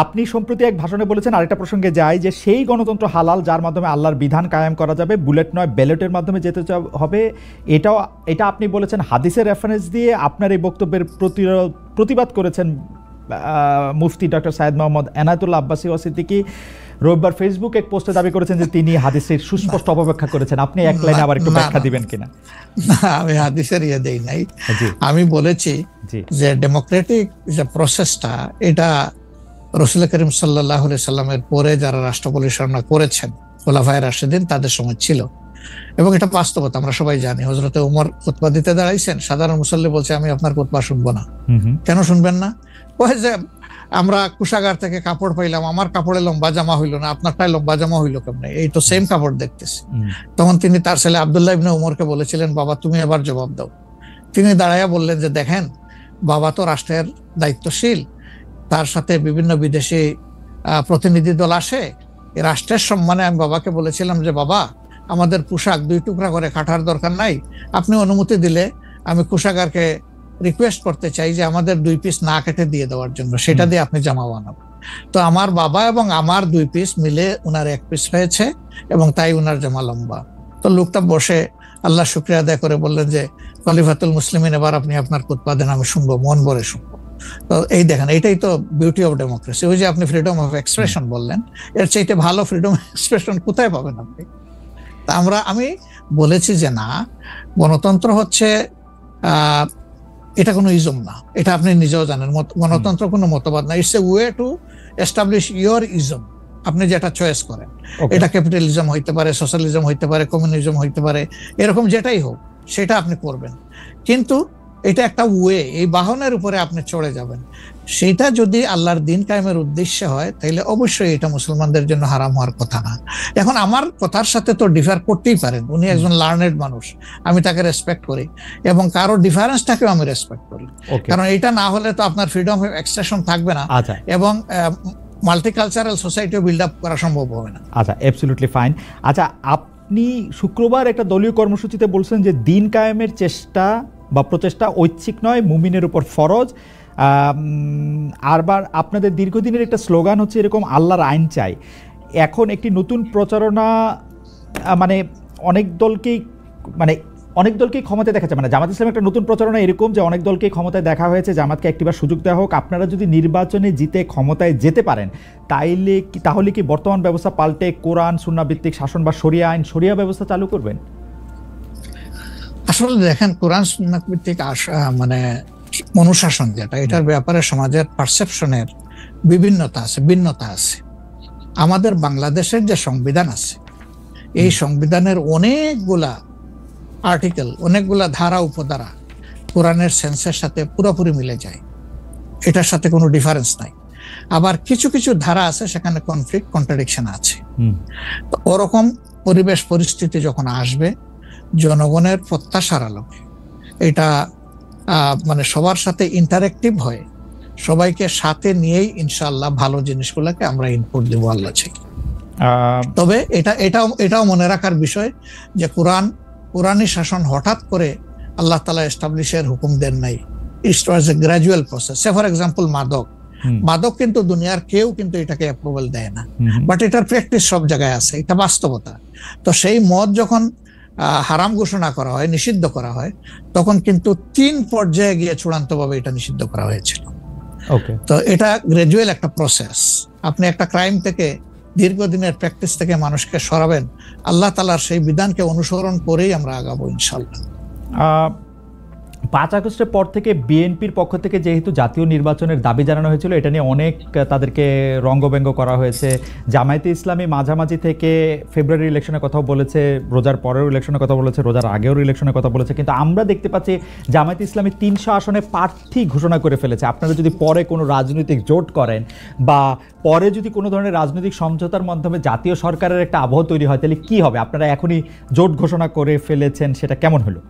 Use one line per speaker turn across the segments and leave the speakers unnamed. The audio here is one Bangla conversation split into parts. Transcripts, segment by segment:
আপনি সম্প্রতি এক ভাষণে বলেছেন, আরেকটা প্রসঙ্গে যাই, যে সেই গণতন্ত্র হালাল যার মাধ্যমে আল্লাহর বিধান কায়েম করা যাবে, বুলেট নয় ব্যালটের মাধ্যমে যেতে হবে। এটা আপনি বলেছেন হাদিসের রেফারেন্স দিয়ে। আপনার এই বক্তব্যের প্রতিবাদ করেছেন মুফতি ডক্টর সাইয়েদ মোহাম্মদ এনায়েতুল্লাহ আব্বাসী সিদ্দিকী। রবিবার ফেসবুক এক পোস্টে দাবি করেছেন যে তিনি হাদিসের সুস্পষ্ট অপব্যাখ্যা করেছেন। আপনি এক লাইনে আবার একটু ব্যাখ্যা দিবেন কিনা?
আমি হাদিসের দেই নাই। আমি বলেছি যে ডেমোক্রেটিক যে প্রসেসটা, এটা রাসূল করিম সাল্লাল্লাহু আলাইহি সাল্লামের পরে যারা রাষ্ট্র পরিচালনা করেছেন খোলাফায়ে রাশিদিন, তাদের সময় ছিল, এবং এটা বাস্তবতা আমরা সবাই জানি। হযরতে ওমর খুতবা দিতে দাঁড়াইছেন, সাধারণ মুসল্লি বলছে আমি আপনার খুতবা শুনবো না। কেন শুনবেন না? ওই যে আমরা কুশাগার থেকে কাপড় পাইলাম, আমার কাপড়ে লম্বা জামা হইলো না, আপনারটাই লম্বা জামা হইলো কেমনে? এই তো সেম কাপড় দেখতেছি। তখন তিনি তার ছেলে আব্দুল্লাহ ইবনে উমরকে বলেছিলেন, বাবা তুমি এবার জবাব দাও। তিনি দাঁড়াইয়া বললেন যে দেখেন, বাবা তো রাষ্ট্রের দায়িত্বশীল, তার সাথে বিভিন্ন বিদেশি প্রতিনিধি দল আসে, এই রাষ্ট্রের সম্মানে আমি বাবাকে বলেছিলাম যে বাবা আমাদের পোশাক 2 টুকরা করে কাটার দরকার নাই, আপনি অনুমতি দিলে আমি কুশাগারকে রিকোয়েস্ট করতে চাই যে আমাদের 2 পিস না কেটে দিয়ে দেওয়ার জন্য, সেটা দিয়ে আপনি জামা বানাবেন। তো আমার বাবা এবং আমার 2 পিস মিলে উনার 1 পিস হয়েছে, এবং তাই উনার জামা লম্বা। তো লোকটা বসে আল্লাহ শুকরিয়া আদায় করে বললেন যে খলিফাতুল মুসলিমিন, এবার আপনি আপনার খুতবা দেন, আমি শুনবো, মন ভরে শুনবো। তো এই দেখেন, এটাই তো বিউটি অফ ডেমোক্রেসি। ওই যে আপনি ফ্রিডম অফ এক্সপ্রেশন বললেন, এর চাইতে ভালো ফ্রিডম অফ এক্সপ্রেশন কোথায় পাবেন আপনি? তা আমি বলেছি যে না, গণতন্ত্র হচ্ছে এটা কোনো ইজম না, এটা আপনি নিজেও জানেন। গণতন্ত্র কোনো মতবাদ না, it's a way to establish your ism. আপনি যেটা চয়েস করেন, এটা ক্যাপিটালিজম হইতে পারে, সোশ্যালিজম হইতে পারে, কমিউনিজম হইতে পারে, এরকম যেটাই হোক সেটা আপনি করবেন। কিন্তু এটা একটা ওয়ে, এই বাহনের উপরে আপনি চড়ে যাবেন। সেটা যদি আল্লাহর দিন কায়েমের উদ্দেশ্যে হয়, তাহলে অবশ্যই এটা মুসলমানদের জন্য হারাম হওয়ার কথা না। এখন আমার কথার সাথে তো ডিফার করতেই পারেন, উনি একজন লার্নেড মানুষ, আমি তাকে রেসপেক্ট করি, এবং কারো ডিফারেন্সটাকেও আমি রেসপেক্ট করি, কারণ এটা না হলে তো আপনার ফ্রিডম অফ এক্সপ্রেশন থাকবে না, এবং মাল্টিকালচারাল সোসাইটিও বিল্ড আপ করা সম্ভব হবে না।
আচ্ছা, অ্যাবসলিউটলি ফাইন। আচ্ছা, আপনি শুক্রবার একটা দলীয় কর্মসূচিতে বলছেন যে দিন কায়েমের চেষ্টা বা প্রচেষ্টা ঐচ্ছিক নয়, মুমিনের উপর ফরজ। আরবার আপনাদের দীর্ঘদিনের একটা স্লোগান হচ্ছে এরকম, আল্লাহর আইন চাই। এখন একটি নতুন প্রচারণা, মানে অনেক দলকেই ক্ষমতায় দেখাচ্ছে, মানে জামাত ইসলাম একটা নতুন প্রচারণা এরকম যে অনেক দলকেই ক্ষমতায় দেখা হয়েছে, জামাতকে একটিবার সুযোগ দেওয়া হোক, আপনারা যদি নির্বাচনে জিতে ক্ষমতায় যেতে পারেন তাহলে কি বর্তমান ব্যবস্থা পাল্টে কোরআন সুন্নাহ ভিত্তিক শাসন বা শরিয়া ব্যবস্থা চালু করবেন?
আসলে দেখেন, কোরআন সুন্নাহ ভিত্তিক মানে অনুশাসন যেটা, এটার ব্যাপারে সমাজের পারসেপশনের ভিন্নতা আছে। আমাদের বাংলাদেশের যে সংবিধান আছে, এই সংবিধানের অনেকগুলা আর্টিকেল, অনেকগুলা ধারা উপধারা কোরআনের সেন্সের সাথে পুরোপুরি মিলে যায়, এটার সাথে কোনো ডিফারেন্স নাই। আবার কিছু কিছু ধারা আছে সেখানে কনফ্লিক্ট, কন্ট্রাডিকশন আছে। তো ওরকম পরিবেশ পরিস্থিতি যখন আসবে, জনগণের প্রত্যাশার আলোকে এটা মানে সবার সাথে ইন্টারেক্টিভ হয়, সবাইকে সাথে নিয়েই ইনশাআল্লাহ ভালো জিনিসগুলোকে আমরা ইনপুট দেবো আল্লাহ চাই। তবে এটাও মনে রাখার বিষয় যে কোরআনী শাসন হঠাৎ করে আল্লাহ তাআলা এস্টাবলিশের হুকুম দেন নাই, ইট ওয়াজ এ গ্র্যাজুয়াল প্রসেস। ফর এক্সাম্পল মাদক কিন্তু দুনিয়ার কেউ কিন্তু এটাকে অ্যাপ্রুভাল দেয় না, বাট এটার প্র্যাকটিস সব জায়গায় আছে, এটা বাস্তবতা। তো সেই মদ যখন হারাম ঘোষণা করা হয়, নিষিদ্ধ করা হয়, তখন কিন্তু 3 পর্যায়ে গিয়ে চূড়ান্তভাবে এটা নিষিদ্ধ করা হয়েছিল। তো এটা গ্র্যাজুয়াল একটা প্রসেস। আপনি একটা ক্রাইম থেকে, দীর্ঘদিনের প্র্যাকটিস থেকে মানুষকে সরাবেন, আল্লাহ তাআলার সেই বিধানকে অনুসরণ করেই আমরা আগাবো ইনশাআল্লাহ।
5 আগস্টের পর থেকে বিএনপির পক্ষ থেকে যেহেতু জাতীয় নির্বাচনের দাবি জানানো হয়েছিল, এটা নিয়ে অনেক তাদেরকে রঙ্গব্যঙ্গ করা হয়েছে। জামায়াতে ইসলামী মাঝামাঝি থেকে ফেব্রুয়ারি ইলেকশনের কথাও বলেছে, রোজার পরেও ইলেকশনের কথা বলেছে, রোজার আগেও ইলেকশনের কথা বলেছে, কিন্তু আমরা দেখতে পাচ্ছি জামায়াতে ইসলামী 300 আসনে প্রার্থী ঘোষণা করে ফেলেছে। আপনারা যদি পরে কোনো রাজনৈতিক জোট করেন বা পরে যদি কোনো ধরনের রাজনৈতিক সমঝোতার মাধ্যমে জাতীয় সরকারের একটা আবহ তৈরি হয়, তাহলে কি হবে? আপনারা এখনই জোট ঘোষণা করে ফেলেছেন, সেটা কেমন হলো?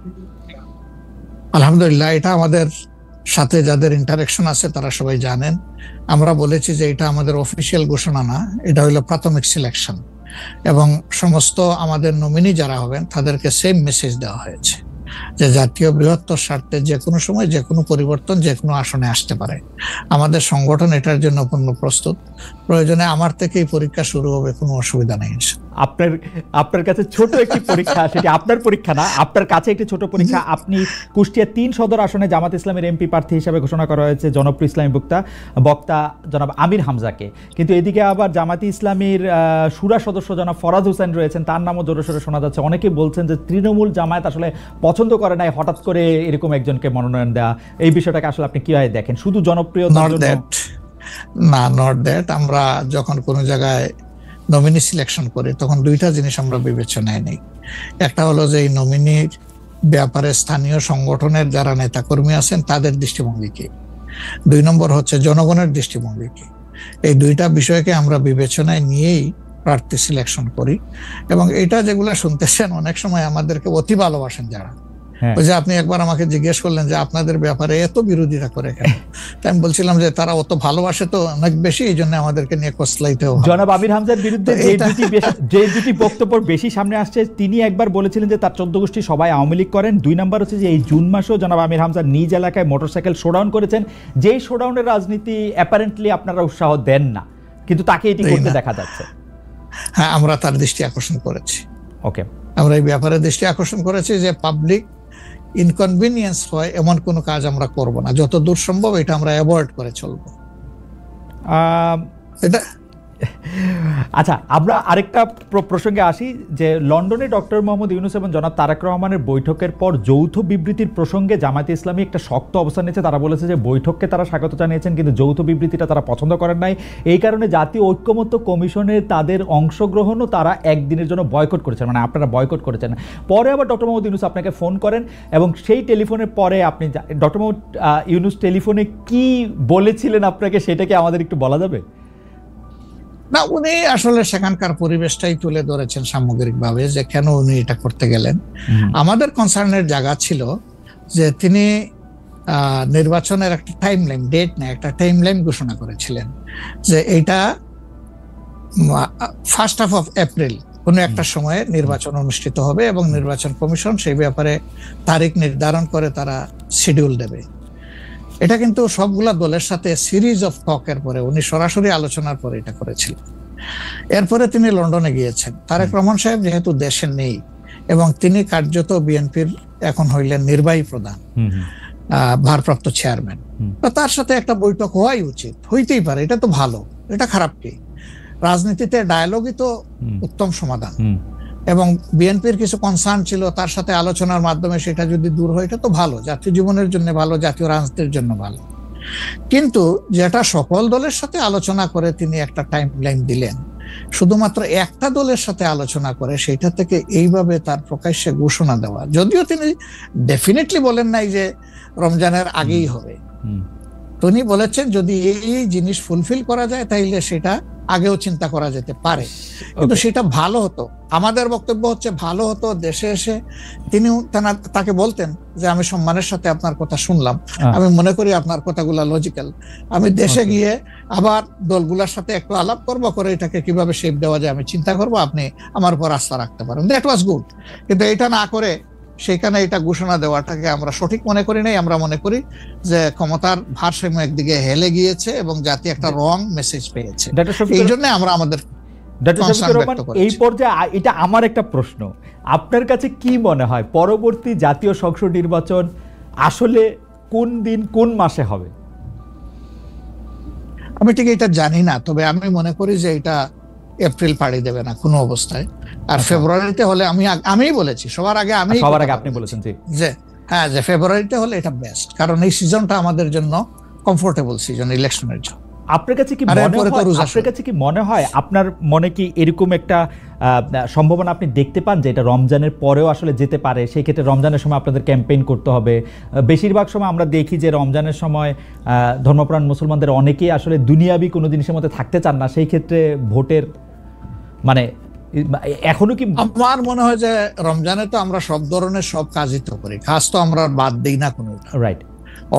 আলহামদুলিল্লাহ, এটা আমাদের সাথে যাদের ইন্টারাকশন আছে তারা সবাই জানেন। আমরা বলেছি যে এটা আমাদের অফিসিয়াল ঘোষণা না, এটা হলো প্রাথমিক সিলেকশন, এবং সমস্ত আমাদের নমিনি যারা হবেন তাদেরকে সেম মেসেজ দেওয়া হয়েছে। যে জাতীয় বৃহত্তর স্বার্থে যে কোনো সময় যে কোনো পরিবর্তন যে কোনো আসনে আসতে পারে। আমাদের সংগঠন এটার জন্য পূর্ণ প্রস্তুত। প্রয়োজনে আমার থেকেই পরীক্ষা শুরু হবে, কোনো অসুবিধা নেই।
আপনার কাছে ছোট একটি পরীক্ষা, সেটি আপনার পরীক্ষা না, আপনার কাছে একটি ছোট পরীক্ষা। আপনি কুষ্টিয়া 3 সদর আসনে জামাত ইসলামের এমপি প্রার্থী হিসেবে ঘোষণা করা হয়েছে জনপ্রিয় ইসলামী বক্তা জনাব আমির হামজাকে, কিন্তু এদিকে আবার জামাতি ইসলামীর শুরা সদস্য জনাব ফরাজ হোসেন রয়েছেন, তার নামও জোরে সোরে শোনা যাচ্ছে। অনেকেই বলছেন যে তৃণমূল জামায়াত আসলে পছন্দ করে নাই হঠাৎ করে এরকম একজনকে মনোনয়ন দেওয়া। এই বিষয়টাকে আসলে আপনি কিভাবে দেখেন? শুধু জনপ্রিয়তার জন্য
না, নট দ্যাট। আমরা যখন কোনো জায়গায় নমিনি সিলেকশন করি তখন দুইটা জিনিস আমরা বিবেচনায় নেই। একটা হলো যে এই নমিনির ব্যাপারে স্থানীয় সংগঠনের যারা নেতাকর্মী আছেন তাদের দৃষ্টিভঙ্গি কি, 2 নম্বর হচ্ছে জনগণের দৃষ্টিভঙ্গি কি। এই দুইটা বিষয়কে আমরা বিবেচনায় নিয়েই প্রার্থী সিলেকশন করি। এবং এটা যেগুলা শুনতেছেন, অনেক সময় আমাদেরকে অতি ভালোবাসেন যারা, ওই যে আপনি একবার আমাকে জিজ্ঞেস করলেন যে আপনাদের ব্যাপারে এত বিরোধিতা করে কেন, তাই আমি বলছিলাম যে তারা অত ভালোবাসে তো অনেক বেশি, এই জন্য আমাদেরকে নিয়ে কসলাইতে হবে।
জনাব আমির হামজার বিরুদ্ধে যে দুটি বক্তব্য বেশি সামনে আসছে, তিনি একবার বলেছিলেন যে তার 14 গোষ্ঠী সবাই আওয়ামী লীগ করেন। 2 নম্বর হচ্ছে যে এই জুন মাসেও জনাব আমির হামজা নিজ এলাকায় মোটরসাইকেল শোডাউন করেছেন, যেই শোডাউনের রাজনীতি অ্যাপারেন্টলি আপনারা উৎসাহ দেন না, কিন্তু তাকে এটি করতে দেখা যাচ্ছে।
হ্যাঁ, আমরা তার দৃষ্টি আকর্ষণ করেছি।
ওকে,
আমরা এই ব্যাপারে দৃষ্টি আকর্ষণ করেছি যে পাবলিক ইনকনভিনিয়েন্স হয় এমন কোনো কাজ আমরা করব না, যত দূর সম্ভব এটা আমরা অ্যাভয়েড করে চলবো। এটা
আচ্ছা, আমরা আরেকটা প্রসঙ্গে আসি যে লন্ডনে ডক্টর মোহাম্মদ ইউনূস এবং জনাব তারেক রহমানের বৈঠকের পর যৌথ বিবৃতির প্রসঙ্গে জামায়াতে ইসলামী একটা শক্ত অবস্থান নিয়েছে। তারা বলেছে যে বৈঠককে তারা স্বাগত জানিয়েছেন, কিন্তু যৌথ বিবৃতিটা তারা পছন্দ করেন নাই। এই কারণে জাতীয় ঐক্যমত্য কমিশনে তাদের অংশগ্রহণও তারা একদিনের জন্য বয়কট করেছেন, মানে আপনারা বয়কট করেছেন। পরে আবার ডক্টর মোহাম্মদ ইউনূস আপনাকে ফোন করেন এবং সেই টেলিফোনের পরে আপনি ডক্টর মোহাম্মদ ইউনূস টেলিফোনে কি বলেছিলেন আপনাকে, সেটাকে আমাদের একটু বলা যাবে?
না, উনি আসলে সেখানকার পরিবেশটাই তুলে ধরেছেন সামগ্রিকভাবে যে কেন উনি এটা করতে গেলেন। আমাদের কনসার্নের জায়গা ছিল যে তিনি নির্বাচনের একটা টাইমলাইন, ডেট না, একটা টাইমলাইন ঘোষণা করেছিলেন যে এইটা 1st of April কোনো একটা সময়ে নির্বাচন অনুষ্ঠিত হবে এবং নির্বাচন কমিশন সেই ব্যাপারে তারিখ নির্ধারণ করে তারা শিডিউল দেবে। এটা কিন্তু সবগুলা দলের সাথে সিরিজ অফ টকের পরে, উনি সরাসরি আলোচনার পরে এটা করেছিলেন। এরপরে তিনি লন্ডনে গিয়েছেন। তারেক রহমান সাহেব যেহেতু দেশে নেই এবং তিনি কার্যত বিএনপির এখন হইলেন নির্বাহী প্রধান, ভারপ্রাপ্ত চেয়ারম্যান, তো তার সাথে একটা বৈঠক হওয়াই উচিত, হইতেই পারে। এটা তো ভালো, এটা খারাপ কি? রাজনীতিতে ডায়ালগই তো উত্তম সমাধান। এবং বিএনপির কিছু কনসার্ন ছিল, তার সাথে আলোচনার মাধ্যমে সেটা যদি দূর হয় এটা তো ভালো, জাতীয় জীবনের জন্য ভালো, জাতীয় রাজনীতির জন্য ভালো। কিন্তু যেটা সকল দলের সাথে আলোচনা করে তিনি একটা টাইমলাইন দিলেন, শুধুমাত্র একটা দলের সাথে আলোচনা করে সেটা থেকে এইভাবে তার প্রকাশ্যে ঘোষণা দেওয়া, যদিও তিনি ডেফিনেটলি বলেন নাই যে রমজানের আগেই হবে, তিনি বলেছেন যদি এই জিনিস ফুলফিল করা যায় তাইলে সেটা আগেও চিন্তা করা যেতে পারে, কিন্তু সেটা ভালো হতো। আমাদের বক্তব্য হচ্ছে ভালো হতো দেশে এসে তিনি তাকে বলতেন যে আমি সম্মানের সাথে আপনার কথা শুনলাম, আমি মনে করি আপনার কথাগুলো লজিক্যাল, আমি দেশে গিয়ে আবার দলগুলোর সাথে একটু আলাপ করবো, করে এটাকে কিভাবে শেপ দেওয়া যায় আমি চিন্তা করবো, আপনি আমার উপর আস্থা রাখতে পারেন। That was good. কিন্তু এটা না করে সেখানে এটা ঘোষণা দেওয়াটাকে আমরা সঠিক মনে করি নাই। আমরা মনে করি যে ক্ষমতার ভারসাম্য একদিকে হেলে গিয়েছে এবং জাতি একটা রং মেসেজ পেয়েছে। এই জন্য আমরা আমাদের
এই পর্যায়ে এটা আমার একটা প্রশ্ন, আপনার কাছে কি মনে হয় পরবর্তী জাতীয় সংসদ নির্বাচন আসলে কোন দিন কোন মাসে হবে?
আমি ঠিক এটা জানি না, তবে আমি মনে করি যে এটা এপ্রিল পাড়ি দেবে না কোনো অবস্থায়। আর ফেব্রুয়ারিতে হলে আমি বলেছি সবার আগে,
আপনি বলেছেন
যে হ্যাঁ, যে ফেব্রুয়ারিতে হলে এটা বেস্ট, কারণ এই সিজনটা আমাদের জন্য কমফোর্টেবল সিজন ইলেকশনের জন্য।
আপনার কাছে কি মনে হয় আপনার মনে কি এরকম একটা সম্ভাবনা আপনি দেখতে পান যে এটা রমজানের পরেও আসলে যেতে পারে? সেই ক্ষেত্রে রমজানের সময় আপনাদের ক্যাম্পেইন করতে হবে। বেশিরভাগ সময় আমরা দেখি যে রমজানের সময় ধর্মপ্রাণ মুসলমানদের অনেকেই আসলে দুনিয়াবি কোনো জিনিসের মধ্যে থাকতে চান না, সেই ক্ষেত্রে ভোটের মানে এখনো কি?
আমার মনে হয় যে রমজানে তো আমরা সব ধরনের সব কাজই তো করি, কাজ তো আমরা বাদ দিই না কোনো,
রাইট?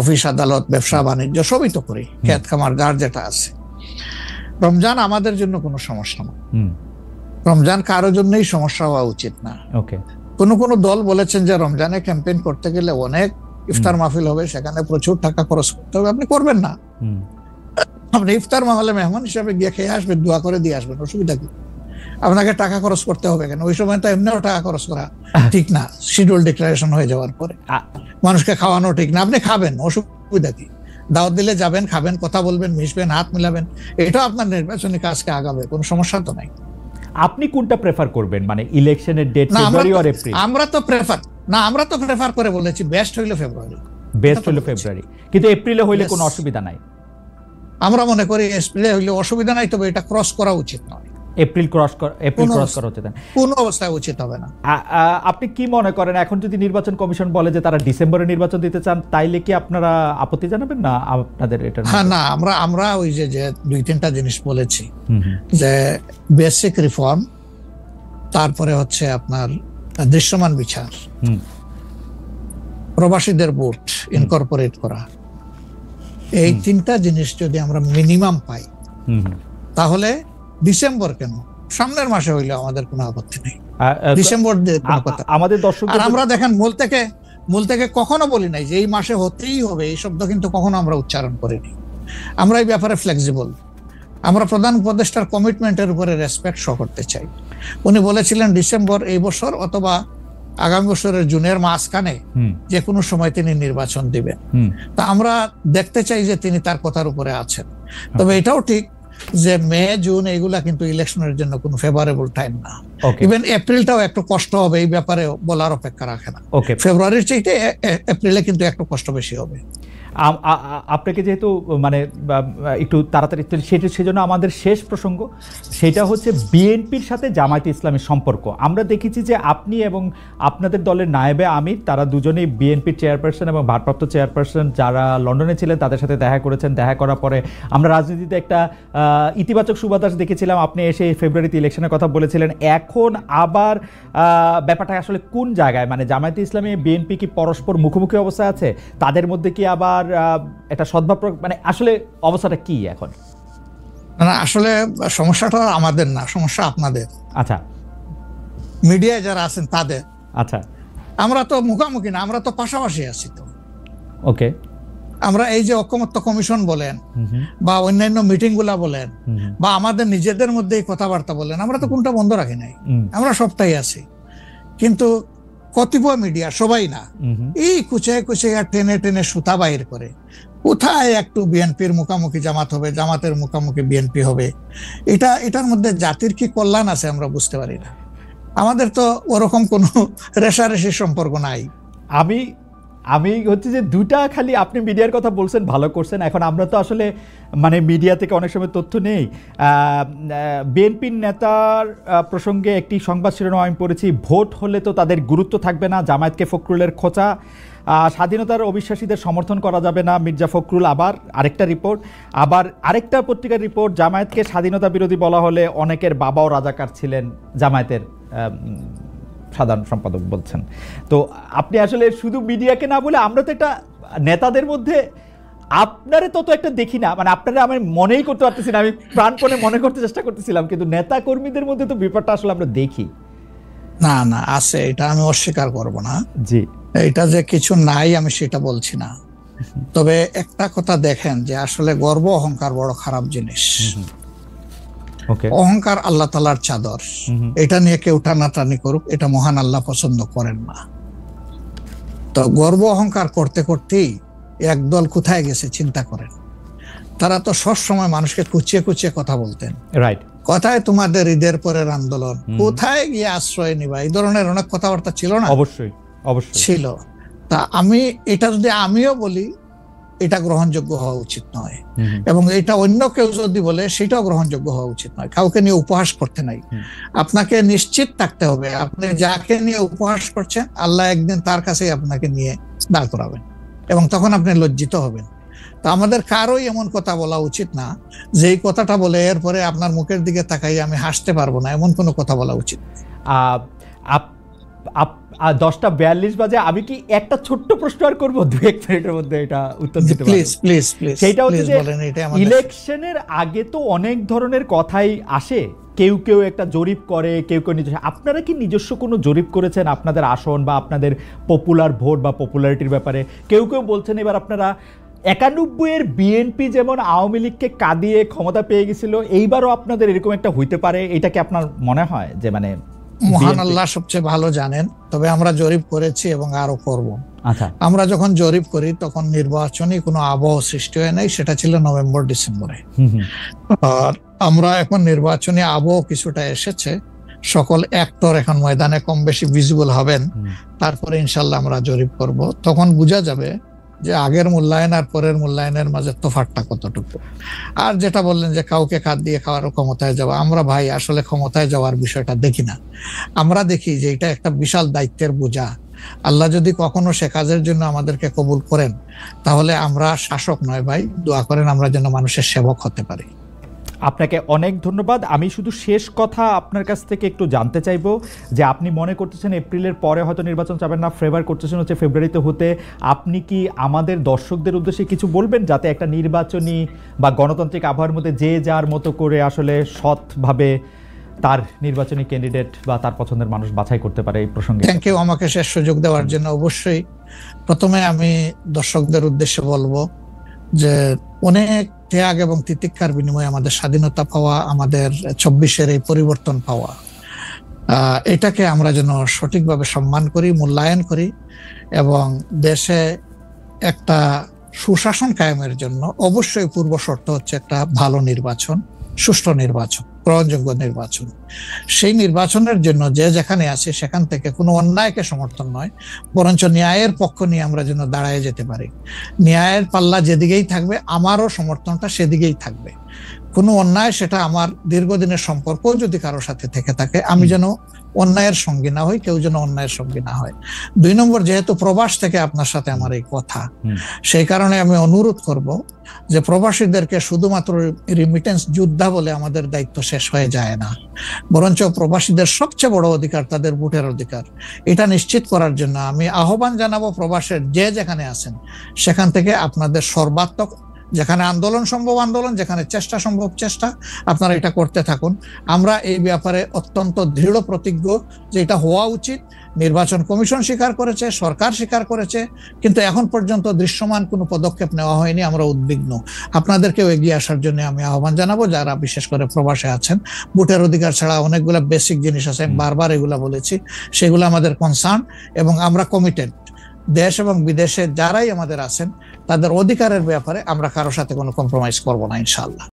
অফিস আদালত ব্যবসা বাণিজ্য সবই তো করি, ক্ষেত খামার যার যেটা আছে। রমজান আমাদের জন্য কোনো সমস্যা না, রমজান কারোর জন্যই সমস্যা হওয়া উচিত না।
ওকে,
কোন দল বলেছেন যে রমজানে ক্যাম্পেইন করতে গেলে অনেক ইফতার মাহফিল হবে, সেখানে প্রচুর টাকা খরচ করতে হবে, আপনি করবেন না। আপনি ইফতার মাহফিলে মেহমান হিসাবে গিয়ে খেয়ে আসবেন, দোয়া করে দিয়ে আসবেন, অসুবিধা কি? আপনাকে টাকা খরচ করতে হবে কেন? ওই সময় তো এমনিও টাকা খরচ করা ঠিক না, শিডিউল ডিক্লারেশন হয়ে যাওয়ার পরে মানুষকে খাওয়ানো ঠিক না। আপনি খাবেন, অসুবিধা কি? দাওয়াত দিলে যাবেন, খাবেন, কথা বলবেন, মিশবেন, হাত মিলাবেন, এটাও আপনার নির্বাচনী কাজকে আগাবে, কোনো সমস্যা তো নাই।
আপনি কোনটা প্রেফার করবেন, মানে ইলেকশনের ডেট ফেব্রুয়ারি অর এপ্রিল? আমরা তো প্রেফার
করে বলেছি বেস্ট হইলো ফেব্রুয়ারি,
বেস্ট হইলো ফেব্রুয়ারি, কিন্তু এপ্রিলে হইলে কোনো অসুবিধা নাই।
আমরা মনে করি এপ্রিলে হইলে অসুবিধা নাই, তবে এটা ক্রস করা উচিত নয়।
এপ্রিল ক্রস করা উচিত না,
কোনো অবস্থায় উচিত হবে না।
আপনি কি মনে করেন, এখন যদি নির্বাচন কমিশন বলে যে তারা ডিসেম্বরে নির্বাচন দিতে চান, তাইলে কি আপনারা আপত্তি জানাবেন না আপনাদের এটা?
হ্যাঁ, না, আমরা ওই যে 2-3টা জিনিস বলেছি, যে বেসিক রিফর্ম, তারপরে হচ্ছে আপনার দৃশ্যমান বিচার, প্রবাসীদের ভোট ইনকর্পোরেট করা, এই 3টা জিনিস যদি আমরা মিনিমাম পাই, তাহলে ডিসেম্বর কেন, সামনের মাসে হইলে আমাদের কোনো আপত্তি নেই। ডিসেম্বর আমাদের দর্শক, আর আমরা দেখেন মূল থেকে কখনো বলি নাই যে এই মাসে হতেই হবে, এই শব্দ কিন্তু কখনো আমরা উচ্চারণ করিনি। আমরা এই ব্যাপারে ফ্লেক্সিবল। আমরা প্রধান উপদেষ্টার কমিটমেন্টের উপরে রেসপেক্ট শো করতে চাই। উনি বলেছিলেন ডিসেম্বর এই বছর অথবা আগামী বছরের জুনের মাঝখানে যে কোনো সময় তিনি নির্বাচন দিবেন। তা আমরা দেখতে চাই যে তিনি তার কথার উপরে আছেন। তবে এটাও ঠিক যে মে জুন এইগুলা কিন্তু ইলেকশনের জন্য কোনো ফেভারেবল টাইম না। ইভেন এপ্রিলটাও একটু কষ্ট হবে, এই ব্যাপারে বলার অপেক্ষা রাখে না। ফেব্রুয়ারির চাইতে এপ্রিলে কিন্তু একটু কষ্ট বেশি হবে।
আপনাকে যেহেতু মানে একটু তাড়াতাড়ি, সেজন্য আমাদের শেষ প্রসঙ্গ সেটা হচ্ছে বিএনপির সাথে জামায়াতে ইসলামের সম্পর্ক। আমরা দেখেছি যে আপনি এবং আপনাদের দলের নায়েবে আমির, তারা দুজনেই বিএনপির চেয়ারপারসন এবং ভারপ্রাপ্ত চেয়ারপারসন যারা লন্ডনে ছিলেন তাদের সাথে দেখা করেছেন। দেখা করার পরে আমরা রাজনীতিতে একটা ইতিবাচক সুবাতাস দেখেছিলাম। আপনি এসে ফেব্রুয়ারিতে ইলেকশনের কথা বলেছিলেন। এখন আবার ব্যাপারটা আসলে কোন জায়গায়, মানে জামায়াতে ইসলামী বিএনপি কি পরস্পর মুখোমুখি অবস্থায় আছে? তাদের মধ্যে কি আবার একটা সদ্ভাব, মানে আসলে অবস্থাটা কি এখন?
না, আসলে সমস্যাটা আমাদের না, সমস্যা আপনাদের।
আচ্ছা,
মিডিয়ায় যারা আছেন তাদের।
আচ্ছা,
আমরা তো মুখোমুখি না, আমরা তো পাশাপাশি আছি। তো
ওকে,
আমরা এই যে ঐকমত্য কমিশন বলেন বা অন্যান্য মিটিং গুলা বলেন বা আমাদের নিজেদের মধ্যে কথাবার্তা বলেন, আমরা তো কোনটা বন্ধ রাখি নাই, আমরা সবটাই আছি। কিন্তু কতিপয় মিডিয়া, সবাই না, এই কুচায় টেনে টেনে সুতা বাইর করে কোথায় একটু বিএনপির মুখামুখি জামাত হবে, জামাতের মুখামুখি বিএনপি হবে, এটার মধ্যে জাতির কি কল্যাণ আছে আমরা বুঝতে পারি না। আমাদের তো ওরকম কোনো রেশারেশি সম্পর্ক নাই।
আমি হচ্ছে যে দুটা, খালি আপনি মিডিয়ার কথা বলছেন, ভালো করছেন। এখন আমরা তো আসলে মানে মিডিয়া থেকে অনেক সময় তথ্য নেই। বিএনপির নেতার প্রসঙ্গে একটি সংবাদ শিরোনাম আমি পড়েছি, ভোট হলে তো তাদের গুরুত্ব থাকবে না, জামায়াতকে ফখরুলের খোঁচা, স্বাধীনতার অবিশ্বাসীদের সমর্থন করা যাবে না, মির্জা ফখরুল। আবার আরেকটা রিপোর্ট, আবার আরেকটা পত্রিকার রিপোর্ট, জামায়াতকে স্বাধীনতা বিরোধী বলা হলে অনেকের বাবাও রাজাকার ছিলেন, জামায়াতের সাধারণ সম্পাদক বলছেন। তো আপনি আসলে শুধু মিডিয়াকে না বলে, আমরা তো এটা নেতাদের মধ্যে আপনারে তত একটা দেখি না, মানে আপনারা আমি মনেই করতে পারতেছি না, আমি প্রাণপণে মনে করতে চেষ্টা করতেছিলাম, কিন্তু নেতা কর্মীদের মধ্যে তো ব্যাপারটা আসলে আমরা দেখি
না। না, আছে, এটা আমি অস্বীকার করব না।
জি, এটা
যে কিছু নাই আমি সেটা বলছি না। তবে একটা কথা দেখেন যে আসলে গর্ব অহংকার বড় খারাপ জিনিস। অহংকার আল্লাহ তাআলার চাদর, এটা নিয়ে কেউ টানাটানি করুক, এটা মহান আল্লাহ পছন্দ করেন না। তো গর্ব অহংকার করতে করতেই একদল কোথায় গেছে চিন্তা করেন। তারা তো সব সময় মানুষকে কুচিয়ে কুচিয়ে কথা বলতেন, রাইট? কোথায় তোমাদের ঈদের পরের আন্দোলন, কোথায় গিয়ে আশ্রয় নিবা, এই ধরনের অনেক কথাবার্তা ছিল না?
অবশ্যই
ছিল। তা এটা যদি আমিও বলি, এটা গ্রহণযোগ্য হওয়া উচিত নয়, এবং এটা অন্য কেউ যদি বলে সেটাও গ্রহণযোগ্য হওয়া উচিত নয়। কাউকে নিয়ে উপহাস করতে নাই। আপনাকে নিশ্চিত থাকতে হবে আপনি যাকে নিয়ে উপহাস করছেন, আল্লাহ একদিন তার কাছে আপনাকে নিয়ে দাঁড় করাবেন, এবং তখন আপনি লজ্জিত হবেন। তো আমাদের কারোই এমন কথা বলা উচিত না যে এই কথাটা বলে এরপরে আপনার মুখের দিকে তাকাই আমি হাসতে পারবো না, এমন কোনো কথা বলা উচিত।
10:42 বাজে, আমি কি একটা ছোট্ট প্রশ্ন আর করবো 2-1 মিনিটের মধ্যে, এটা উত্তর দিতে
প্লিজ প্লিজ প্লিজ।
সেটা হচ্ছে যে ইলেকশনের আগে তো অনেক ধরনের কথাই আসে কেউ কেউ একটা জরিপ করে, কেউ কেউ নিজস্ব, আপনারা কি নিজস্ব কোনো জরিপ করেছেন আপনাদের আসন বা আপনাদের পপুলার ভোট বা পপুলারিটির ব্যাপারে? কেউ কেউ বলছেন এবার আপনারা 91-এর বিএনপি যেমন আওয়ামী লীগকে কাঁদিয়ে ক্ষমতা পেয়ে গেছিল, এইবারও আপনাদের এরকম একটা হইতে পারে, এটা কি আপনার মনে হয়? যে মানে
মহান আল্লাহ সবচেয়ে ভালো জানেন, তবে আমরা জরিপ করেছি এবং আরো করব।
আচ্ছা,
আমরা যখন জরিপ করি তখন নির্বাচনী কোনো আবহ সৃষ্টি হয় নাই, সেটা ছিল নভেম্বর ডিসেম্বরে। আর আমরা এখন নির্বাচনী আবহ কিছুটা এসেছে, সকল অ্যাক্টর এখন ময়দানে কম বেশি ভিজিবল হবেন, তারপরে ইনশাল্লাহ আমরা জরিপ করব। তখন বোঝা যাবে যে আগের মূল্যায়ন আর পরের মূল্যায়নের মাঝে তফাৎটা কতটুকু। আর যেটা বললেন যে কাউকে কাঁধ দিয়ে খাওয়ার ক্ষমতায় যাওয়া, আমরা ভাই আসলে ক্ষমতায় যাওয়ার বিষয়টা দেখি না। আমরা দেখি যে এটা একটা বিশাল দায়িত্বের বোঝা। আল্লাহ যদি কখনো সে কাজের জন্য আমাদেরকে কবুল করেন, তাহলে আমরা শাসক নয় ভাই, দোয়া করেন আমরা যেন মানুষের সেবক হতে পারি।
আপনাকে অনেক ধন্যবাদ। আমি শুধু শেষ কথা আপনার কাছ থেকে একটু জানতে চাইবো যে আপনি মনে করতেছেন এপ্রিলের পরে হয়তো নির্বাচন চাবেন না, ফেভার করতেছেন হচ্ছে ফেব্রুয়ারিতে হতে। আপনি কি আমাদের দর্শকদের উদ্দেশ্যে কিছু বলবেন যাতে একটা নির্বাচনী বা গণতান্ত্রিক আবহাওয়ার মধ্যে যে যার মতো করে আসলে সৎভাবে তার নির্বাচনী ক্যান্ডিডেট বা তার পছন্দের মানুষ বাছাই করতে পারে? এই প্রসঙ্গে
থ্যাংক ইউ আমাকে শেষ সুযোগ দেওয়ার জন্য। অবশ্যই প্রথমে আমি দর্শকদের উদ্দেশ্যে বলবো যে অনেক ত্যাগ এবং তিতিক্ষার বিনিময়ে আমাদের স্বাধীনতা পাওয়া, আমাদের 24-এর এই পরিবর্তন পাওয়া, এটাকে আমরা যেন সঠিকভাবে সম্মান করি, মূল্যায়ন করি এবং দেশে একটা সুশাসন কায়েমের জন্য অবশ্যই পূর্ব শর্ত হচ্ছে একটা ভালো নির্বাচন, সুষ্ঠু নির্বাচন, গ্রহণযোগ্য নির্বাচন। সেই নির্বাচনের জন্য যে যেখানে আছে সেখান থেকে কোনো অন্যায়কে সমর্থন নয়, বরঞ্চ ন্যায়ের পক্ষ নিয়ে আমরা যেন দাঁড়ায় যেতে পারি। ন্যায়ের পাল্লা যেদিকেই থাকবে আমারও সমর্থনটা সেদিকেই থাকবে। কোনো অন্যায়, সেটা আমার দীর্ঘদিনের সম্পর্ক যদি কারোর সাথে থেকে থাকে, আমি যেন অন্যায়ের সঙ্গী না হই, কেউ যেন অন্যায়ের সঙ্গী না হয়। 2 নম্বর, যেহেতু প্রবাস থেকে আপনার সাথে আমার এই কথা, সেই কারণে আমি অনুরোধ করব যে প্রবাসীদেরকে শুধুমাত্র রিমিটেন্স যোদ্ধা বলে আমাদের দায়িত্ব শেষ হয়ে যায় না, বরঞ্চ প্রবাসীদের সবচেয়ে বড় অধিকার তাদের ভোটের অধিকার। এটা নিশ্চিত করার জন্য আমি আহ্বান জানাবো প্রবাসের যে যেখানে আছেন সেখান থেকে আপনাদের সর্বাত্মক, যেখানে আন্দোলন সম্ভব আন্দোলন, যেখানে চেষ্টা সম্ভব চেষ্টা, আপনারা এটা করতে থাকুন। আমরা এই ব্যাপারে অত্যন্ত দৃঢ় প্রতিজ্ঞ যে এটা হওয়া উচিত। নির্বাচন কমিশন স্বীকার করেছে, সরকার স্বীকার করেছে, কিন্তু এখন পর্যন্ত দৃশ্যমান কোনো পদক্ষেপ নেওয়া হয়নি। আমরা উদ্বিগ্ন। আপনাদেরকেও এগিয়ে আসার জন্য আমি আহ্বান জানাবো, যারা বিশেষ করে প্রবাসে আছেন। ভোটের অধিকার ছাড়া অনেকগুলো বেসিক জিনিস আছে, আমি বারবার এগুলা বলেছি, সেগুলো আমাদের কনসার্ন এবং আমরা কমিটেড। দেশ এবং বিদেশে যারাই আমাদের আছেন তাদের অধিকারের ব্যাপারে আমরা কারোর সাথে কোনো কম্প্রোমাইজ করবো না ইনশাআল্লাহ।